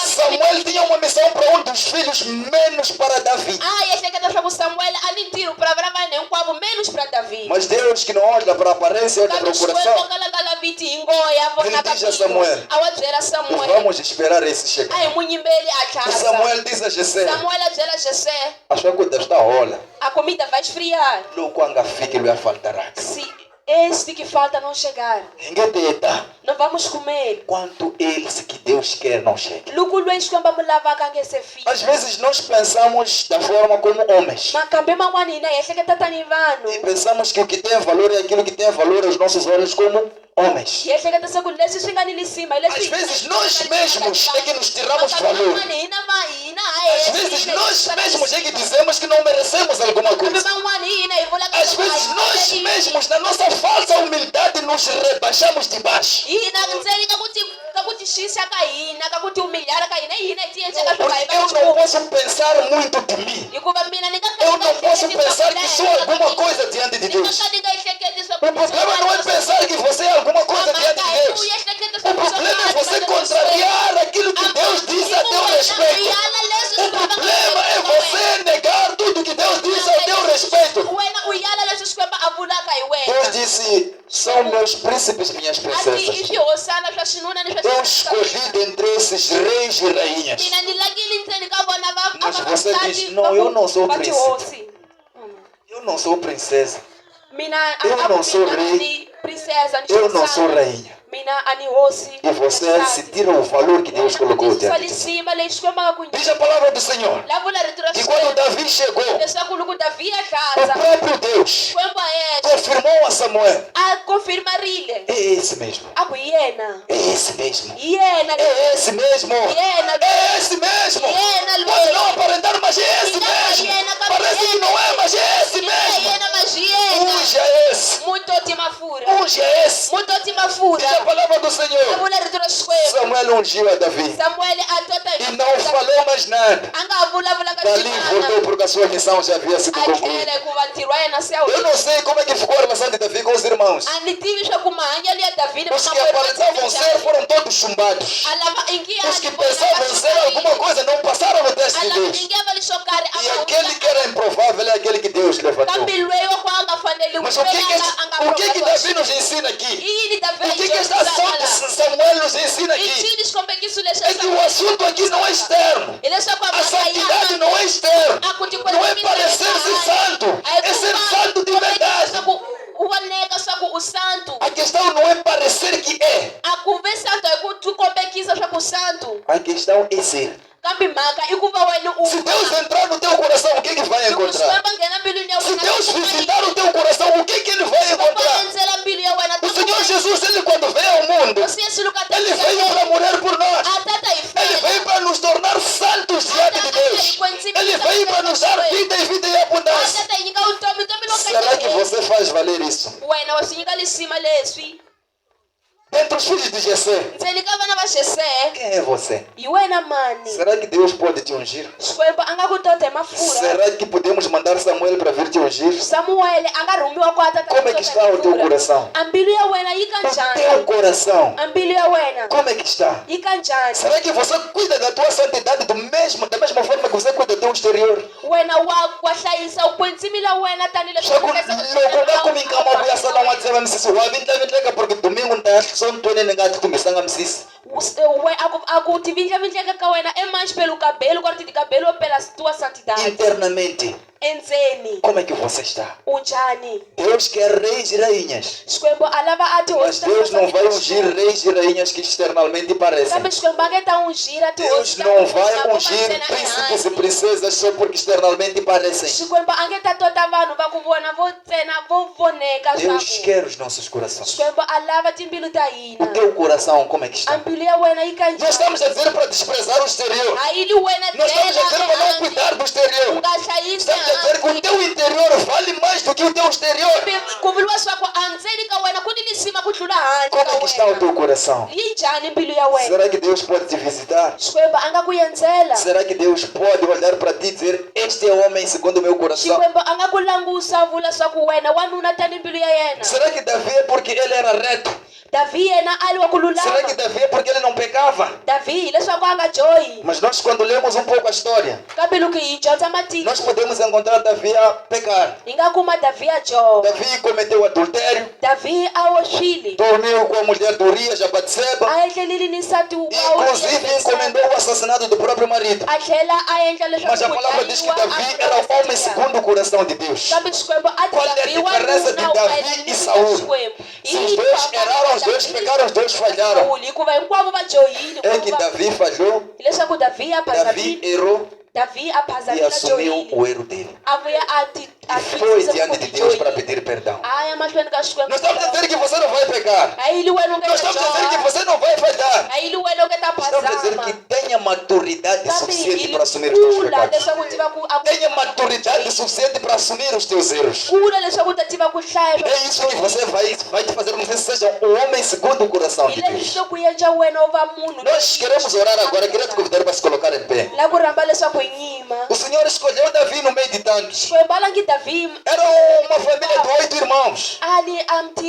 Samuel tinha uma missão para um dos filhos, menos para Davi. ehleketa swa ku samuele a ni ntirho para vana vanhu hinkwavo menos para davi Mas Deus que não olha para a aparência, olha para kambe o xikwembu coração. kalanga laviti hi ngoya vonaka Ele diz a Samuel, a wa byela E samuele vamos esperar esse a chegar. hi muyimbeli a E tlhasa Samuel diz a Jessé: samuele a byela jese a sua coisa está rola. a comida vai esfriar Logo quando fica, ele vai faltar. se este que falta não chegar Ninguém teta. não vamos comer Quanto eles que Deus quer não chega. luku lweyi xikwembu mi lavaka nge se fika Às vezes nós pensamos da forma como homens. makambe man'wana hina hi ehleketa tanihi vanhu E pensamos que o que tem valor é aquilo que tem valor aos nossos olhos como homens. hi ehleketa se ku leswi swi nga ni lisima hi leswi Às vezes nós mesmos é que nos tiramos valor. hina va hina Às vezes nós mesmos é que dizemos que não merecemos alguma kambe coisa. van'wana hi hina hi vulaka Às vezes nós mesmos, na nossa falsa humildade, nos rebaixamos de baixo. hina ndzeni ka ku ti xisa ka hina ka ku ti humilyara ka hina hi hina hi ti endleka swo ka hi Porque eu não posso pensar muito de mim. hikuva mina ni nga Eu não posso pensar que sou alguma coisa diante de Deus. ni nga ehleketi swa O problema não é pensar que você é alguma coisa diante de Deus. O problema é você contrariar aquilo que Deus diz a teu respeito. O problema é você negar tudo que Deus diz a teu respeito. wena u yala leswi xikwembu a vulaka hi Deus wena disse: são meus príncipes, minhas ati i princesas. swihosana swa xinuna ni Eu swa escolhi dentre esses reis e rainhas. mina ni langile ndzeni ka vona Mas você diz, não, eu não sou príncipe. tihosi Eu não sou princesa. mina Eu não sou rei. ni princesa ni Eu não sou xihosana. rainha. mina ani hosi E você se tira o valor que Deus colocou swa diante de você. lisima leyi xikwembu a nga ku Diz a palavra do Senhor. lavula rito ra E quando xikwembu Davi chegou, leswaku loko davi a o hlaza próprio Deus xikwembu a yexe confirmou a Samuel: a confirmarile é esse mesmo. a ku hi yena É esse mesmo. hi yena É esse mesmo. yena É esse mesmo. Pode não aparentar, mas é esse mesmo. Parece que não é, mas é esse mesmo. yena mas hi yena Unja esse. mutoti mafura Unja esse. mutoti Diz a mafura palavra do Senhor. lavula rito ra xikwembu Samuel ungiu a Davi. samuele a tota E não falou mais nada. a nga ha vulavula ka Dali voltou porque a sua missão já havia sido a concluída. tlhele ku va ntirho wa yena se a Eu não sei como é que ficou a relação de Davi com os irmãos. a ni tivi swa ku mahanyelo ya davhidi Os que aparentavam ser foram todos chumbados. a lava Os que pensavam ser alguma coisa não passaram no teste de a lava Deus. ninguém va li swo karhi E aquele que era improvável é aquele que Deus levantou. kambe lweyi wa ku a nga faneli Mas o que Davi nos ensina i aqui? yini O que esta Samuel nos ensina i aqui? cini xikombekiso lexi É que o assunto aqui não é externo. hileswaku A santidade não é externo. Não é parecer-se santo. É ser santo de verdade. u voneka swa ku u santo A questão não é parecer que é. a ku ve santo hi ku tu kombekisa swa ku santo A questão é ser. kambe mhaka i ku va wena u Se Deus entrar no teu coração, o que é que vai loko encontrar? xikwembu a nghena mbilwini ya Se wena Deus visitar o teu coração, o que é que ele vai va encontrar? endzela mbilu ya wena O Senhor Jesus, ele quando veio ao mundo, veio para morrer por nós. atata Ele veio para nos tornar santos diante de Deus. Ele veio para nos dar vida e vida em abundância. atata inyika utomi Será que você faz valer isso? wena wasinyika lisima leswi Entre os filhos de Jessé, ndzeni ka vana va Jese quem é você? hi wena mani Será que Deus pode te ungir? Xikwembu a nga ku tota hi mafurha Será que podemos mandar Samuel para vir te ungir? Samuele a nga rhumiwa ku atata Como é que está o teu coração? a mbilu ya wena yi ka O teu njhani coração, a mbilu ya wena como é que está? yi ka njhani Será que você cuida da tua santidade da mesma forma que você cuida do teu exterior? wena wa hlayisa u kwetsimi la wena Só que loko nga kumika mabuya sala wa tsema msisi wa vindlavindleka porque domingo nta sontweni ni nga tikumbisanga msisi. a ku tivindlavindleka ka wena emanxipelo ka belo ku ri ti ka belo pela tua santidade Internamente, endzeni como é que você está? u njhani Deus quer reis e rainhas, Xikwembu a lava a mas tihosi Deus não vai ungir reis e rainhas que externamente parecem. kambe Xikwembu a nge ta ungira Deus tihosi não vai ungir príncipes e princesas só porque externamente parecem. Xikwembu a nge ta tota vanhu va ku vona vo ntsena vo voneka Deus swaku quer os nossos corações. Xikwembu a lava timbilu ta O hina teu coração, como é que a está? mbilu ya wena yi ka Nós estamos a njhani dizer para desprezar o exterior. a yi li wena Nós estamos a dizer para não cuidar do exterior. u nga hlayisi Estamos a dizer que o teu interior vale mais do que o teu exterior. ku vuriwa swaku a ndzeni ka wena ku ni lisima ku tlula handle Como é que está o ka teu wena coração? yi njhani mbilu ya wena Será que Deus pode te visitar? Xikwembu a nga ku endzela Será que Deus pode olhar para ti e dizer: Este é o homem segundo o meu coração? Xikwembu a nga ku langusa vula swaku wena wanuna tani mbilu ya yena Será que Davi é porque ele era reto? Davi yena ali wa ku Será lulama que Davi é porque ele não pecava? Davi hileswaku a nga joyi Mas nós, quando lemos um pouco a história, kambe loko hi dyondza matiko nós podemos encontrar Davi a pecar. hi nga kuma Davi a joha Davi cometeu adultério, Davi a oxile dormiu com a mulher de Urias, a Batseba, a endlelile ni nsati wa inclusive encomendou o assassinato do próprio marido. a tlhela a endla Mas a palavra diz que Davi era o homem segundo o coração de Deus. kambe Xikwembu a Qual é a Davi diferença de Davi e Saul? Se os dois erraram, os dois pecaram, os dois falharam. hikuva hinkwavo va johile É que Davi falhou, hileswaku Davi a Davi phazamile errou Davi a e phazamile a assumiu johile o erro dele. a vuya a E foi diante de Deus para pedir perdão. a ya mahlweni ka Xikwembu Nós estamos a dizer que você não vai pecar. a yili wena u nge Nós ta estamos a dizer que joha você não vai falhar. a yili wena u nge ta Estamos a dizer que phazama tenha maturidade kambe suficiente hi para assumir os teus kula pecados. leswaku u tiva ku Tenha maturidade suficiente para assumir os teus erros. kula leswaku u ta tiva ku hlaya É isso que você vai te fazer com que você seja um homem segundo o coração de hi leswi Deus. swo ku endla wena u va munhu Nós queremos orar agora. Queria te convidar para se colocar em pé. la ku rhamba leswaku hi nyima O Senhor escolheu Davi no meio de tantos. Xikwembu a langi Davi Era uma família de 8 irmãos. ali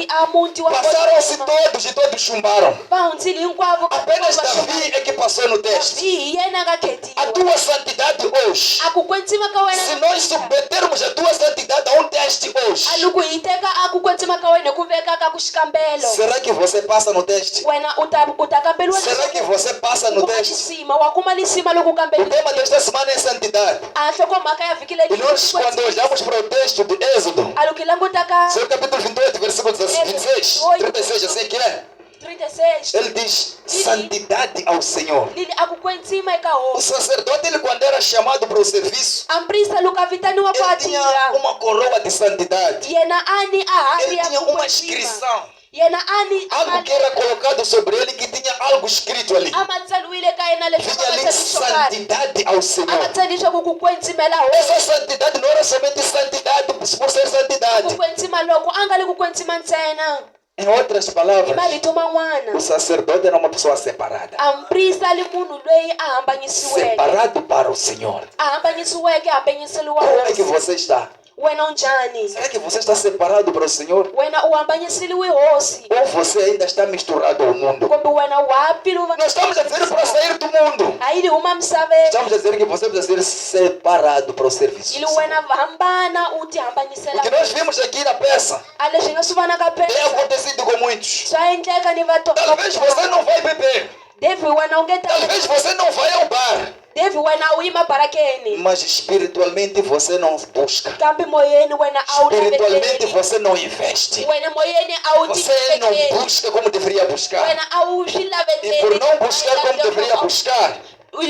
a muti wa Passaram-se todos e todos chumbaram. va hundzile hinkwavo Apenas Davi é que passou no teste. Davi hi yena a nga A khetiwa tua santidade hoje. a ku kwetsima ka wena Se nós submetermos a tua santidade a um teste a hoje, loko hi teka a ku kwetsima ka wena hi ku veka ka ku xikambelo será que você passa no teste? wena u ta kambeliwa Será que você passa no kuma teste? lisima wa kuma lisima loko O tema kambeliwa desta semana é santidade. a nhlokomhaka ya vhiki leyi E nós, quando olhamos para o texto de Êxodo, a loko hi langutaka seu capítulo 28, versículo 26, 36, assim que é, 36 ele diz: santidade ao Senhor. lili a ku kwetsima eka O hosi sacerdote, ele quando era chamado para o serviço, a mprista loko a vitaniwa ku a ele tinha tirha uma coroa de santidade. yena a ni a hari Ele ya tinha ku uma kwetsima inscrição. yena a ni Algo que era colocado sobre ele, que tinha algo escrito ali. a ma tsaliwile ka yena leswi Vinha a ali nga tsali swo karhi santidade ao a nga Senhor. tsali leswaku ku kwetsimela hosi Essa santidade não era somente santidade por ser santidade. ku kwetsima loko a nga le ku kwetsima ntsena Em outras hi palavras, marito man'wana o sacerdote era uma pessoa separada. a mprista ali munhu loyi a hambanyisiweke Separado para o Senhor. a hambanyisiweke hambanyiseliwa Como é que hosi você está? wena u njhani Será que você está separado para o Senhor? wena u hambanyiseliwe hosi Ou você ainda está misturado ao mundo? kumbe wena wa piluva Nós estamos a dizer para sair do mundo. a yili huma misaveni Estamos a dizer que você precisa ser separado para o serviço. yili wena hambana u ti O hambanyisela que nós vimos aqui na peça a leswi hi nga swi vonaka tem pesa acontecido com muitos. swa endleka ni va Talvez você não vai beber. devi wena u nge ta Talvez você não vai ao bar. devi wena u yima barakeni Mas espiritualmente você não busca. kambe moyeni wena a wu Espiritualmente naveteli você não investe. wena moyeni a wu Você não tinyiketeli busca como deveria buscar. wena a wu swi E laveteli por não buscar como deveria buscar,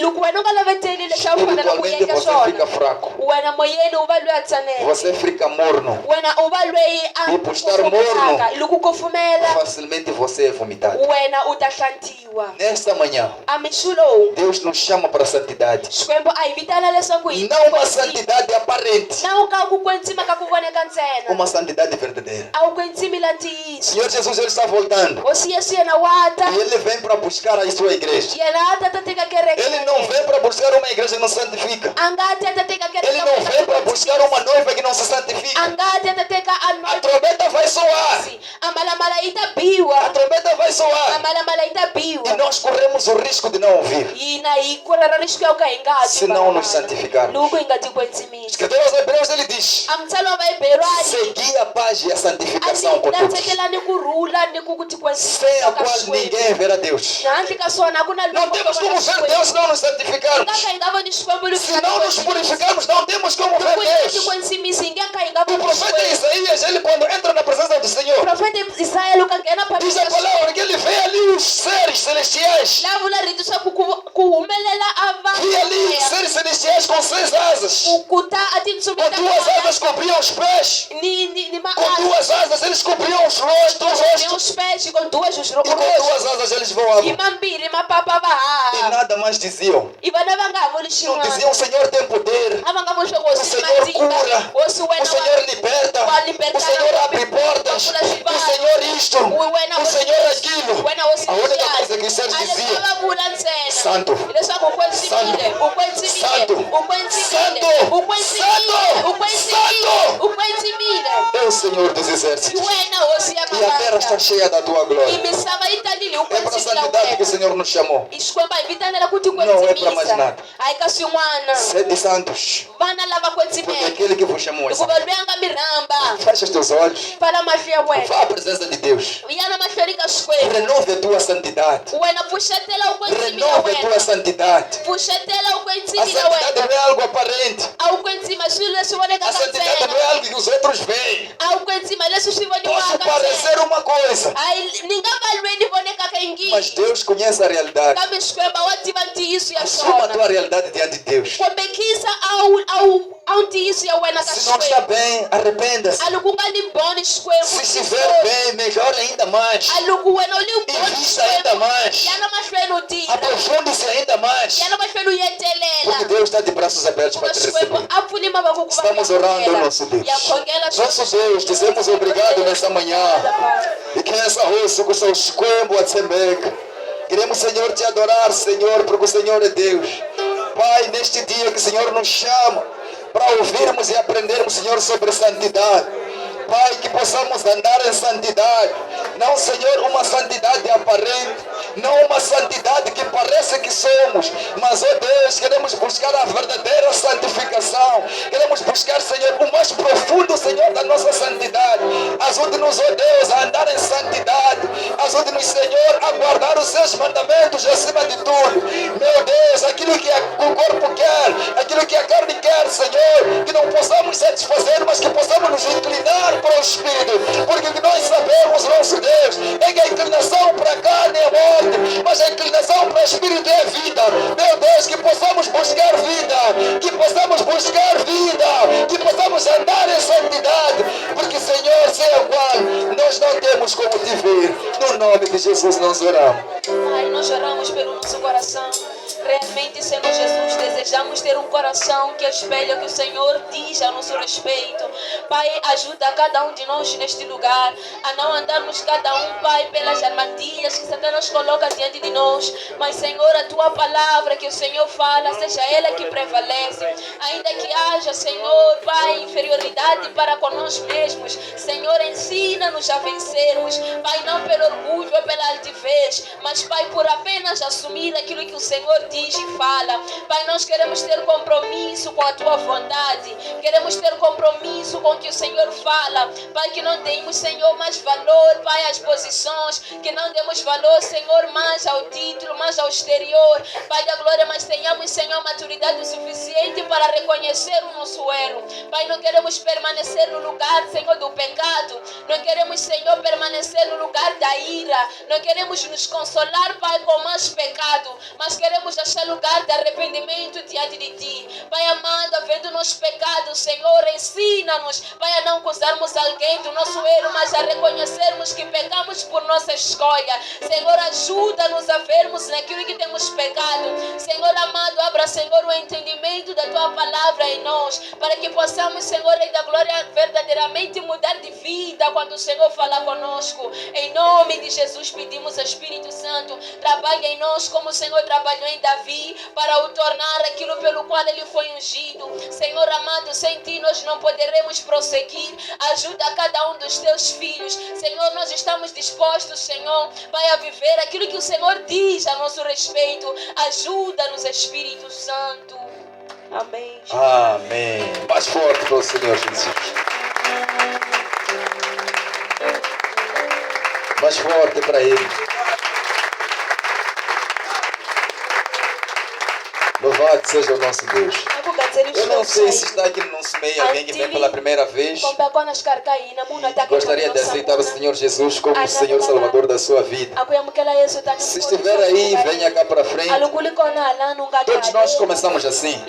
loko wena u nga laveteli leswi a wu fanele ku Espiritualmente endla você fica swona fraco. wena moyeni u va loyi a tsaneke Você fica morno. wena u va loyi a E por estar morno, loko ku kufumela facilmente você é vomitado. wena u ta hlantiwa Nesta manhã, a mixo lowu Deus nos chama para a santidade. xikwembu a hi vitana leswaku hi Não uma santidade aparente, na u ka ku kwetsima ka ku voneka ntsena uma santidade verdadeira. a wu kwetsimi la ntiyiso Senhor Jesus, Ele está voltando. hosi yesu yena wa ta E Ele vem para buscar a sua igreja. yena a ta ta teka kereke Ele não vem para buscar uma igreja que não santifica. a nga ti a ta teka kereke Ele não vem para buscar uma noiva que não se santifica. a nga ti a ta teka a A trombeta vai soar. a malamala yi ta A biwa trombeta vai a soar. malamala yi ta E biwa nós corremos o risco de não ouvir. hina hi kurara risiko ya ku ka hi nga ti Se não nos santificarmos. loko hi nga ti kwetsimisi Escreveu aos Hebreus, ele diz: a mutsalo wa vahebherwani segui a paz e a a santificação com ni todos, landzetela ni kurhula ni ku ti sem kwetsimisa a ka qual xikwembu ninguém verá Deus. handle ka swona a ku na Não temos como ver Deus se não nos santificarmos. ka hi nga voni xikwembu Se não nos purificarmos, não temos como ver ti Deus. kwetsimisi hi nge ka hi nga O voni profeta xikwembu Isaías, ele quando entra na presença do Senhor, profeta Isaya loko a nghena diz a palavra que ele vê ali os seres celestiais. la vula rito swa ku humelela a Vê ali seres celestiais com 6 asas. ku ta a tintsumi Com 2 asas cobriam os pés. ni Com 2 asas eles cobriam os rostos. os pés com duas os E com 2 asas eles voavam. e mambiri mapapa va E haha nada mais diziam. i vana va nga ha voni Não xin'wana diziam: o Senhor tem poder. a va nga voni O Senhor cura. O Senhor liberta. O Senhor abre portas. O Senhor isto. O Senhor aquilo. A única coisa que os seres diziam: va vula ntsena Santo. hileswaku u kwetsimile u kwetsimile Santo. u kwetsimile Santo. u kwetsimile Santo. u kwetsimile Santo. u kwetsimile É o Senhor dos i exércitos. wena hosi ya E a terra está mavanga cheia da tua i glória. misava yi talile u É para a kwetsimila santidade que o wena Senhor nos chamou. i xikwembu a hi vitanela ku ti Não é pra mais kwetsimisa nada. a hi ka swin'wana Sede santos. vana lava Porque kwetsimeke aquele que vos chamou é santo. hikuva loyi a nga mi rhamba Fecha os teus olhos. pfala mahlo ya wena Vá à presença de Deus. ya na mahlweni ka xikwembu Renove a tua santidade. wena pfuxetela u kwetsimila Renove a tua wena santidade. pfuxetela u A kwetsimila santidade wena não é algo aparente. a wu kwetsima swilo leswi A vonekaka santidade não ntsena é algo que os outros veem. a wu kwetsima leswi swi Posso voniwaka ntsena parecer uma coisa, hayi ni nga va lweni vonekaka mas ingini Deus conhece a realidade. kambe xikwembu a wa tiva ntiyiso ya Assuma a swona tua realidade diante de Deus. kombekisa a wu ntiyiso ya wena ka Se não está xikwembu bem, arrependa-se. a loko u nga ni boni xikwembu Se estiver bem, melhore ainda mais. a loko wena u li boni Invista ainda mais. ya na mahlweni u tirha Aprofunde-se ainda mais. ya na mahlweni u yetelela Porque Deus está de braços abertos para kuva te xikwembu receber. a pfuli mavoko ku va Estamos orando ao nosso Deus. ya khongela Nosso Deus, dizemos obrigado nessa manhã. E que essa roça com seu esquembo a tsembeca. Queremos, Senhor, te adorar, Senhor, porque o Senhor é Deus. Pai, neste dia que o Senhor nos chama para ouvirmos e aprendermos, Senhor, sobre santidade. Pai, que possamos andar em santidade. Não, Senhor, uma santidade aparente. Não uma santidade que parece que somos. Mas, ó Deus, queremos buscar a verdadeira santificação. Queremos buscar, Senhor, o mais profundo, Senhor, da nossa santidade. Ajude-nos, ó Deus, a andar em santidade. Ajude-nos, Senhor, a guardar os seus mandamentos acima de tudo. Meu Deus, aquilo que o corpo quer, aquilo que a carne quer, Senhor, que não possamos satisfazer, mas que possamos nos inclinar para o Espírito. Porque nós sabemos, nosso Deus, é que a inclinação para a carne é morte, mas a inclinação para o Espírito é vida. Meu Deus, que possamos buscar vida, que possamos buscar vida, que possamos andar em santidade, porque, Senhor, sem o qual nós não temos como te ver. No nome de Jesus nós oramos. Pai, nós oramos pelo nosso coração. Realmente, Senhor Jesus, desejamos ter um coração que espelhe o que o Senhor diz a nosso respeito. Pai, ajuda cada um de nós neste lugar a não andarmos cada um, Pai, pelas armadilhas que Satanás coloca diante de nós. Mas, Senhor, a Tua palavra que o Senhor fala, seja ela que prevalece. Ainda que haja, Senhor, Pai, inferioridade para com nós mesmos. Senhor, ensina-nos a vencermos. Pai, não pelo orgulho ou pela altivez, mas, Pai, por apenas assumir aquilo que o Senhor diz e fala. Pai, nós queremos ter compromisso com a Tua vontade. Queremos ter compromisso com o que o Senhor fala. Pai, que não demos, Senhor, mais valor, Pai, às posições. Que não demos valor, Senhor, mais ao título, mais ao exterior. Pai da glória, mas tenhamos, Senhor, maturidade o suficiente para reconhecer o nosso erro. Pai, não queremos permanecer no lugar, Senhor, do pecado. Não queremos, Senhor, permanecer no lugar da ira. Não queremos nos consolar, Pai, com mais pecado, mas queremos achar lugar de arrependimento diante de Ti. Pai amado, havendo nos pecados, Senhor, ensina-nos, Pai, a não acusarmos alguém do nosso erro, mas a reconhecermos que pecamos por nossa escolha. Senhor, ajuda-nos a vermos naquilo que temos pecado. Senhor amado, abra, Senhor, o entendimento da Tua palavra em nós, para que possamos, Senhor, Rei da Glória, verdadeiramente mudar de vida quando o Senhor falar conosco. Em nome de Jesus pedimos, Espírito Santo, trabalhe em nós como o Senhor trabalhou em Davi, para o tornar aquilo pelo qual ele foi ungido. Senhor amado, sem Ti nós não poderemos prosseguir. Ajuda cada um dos Teus filhos. Senhor, nós estamos dispostos, Senhor, Pai, a viver aquilo que o Senhor diz a nosso respeito. Ajuda-nos, Espírito Santo. Amém. Amém. Mais forte para o Senhor Jesus. Mais forte para Ele. Louvado seja o nosso Deus. Eu não sei se está aqui no nosso meio alguém que vem pela primeira vez. Gostaria de aceitar o Senhor Jesus como o Senhor Salvador da sua vida. Se estiver aí, venha cá para frente. Todos nós começamos assim.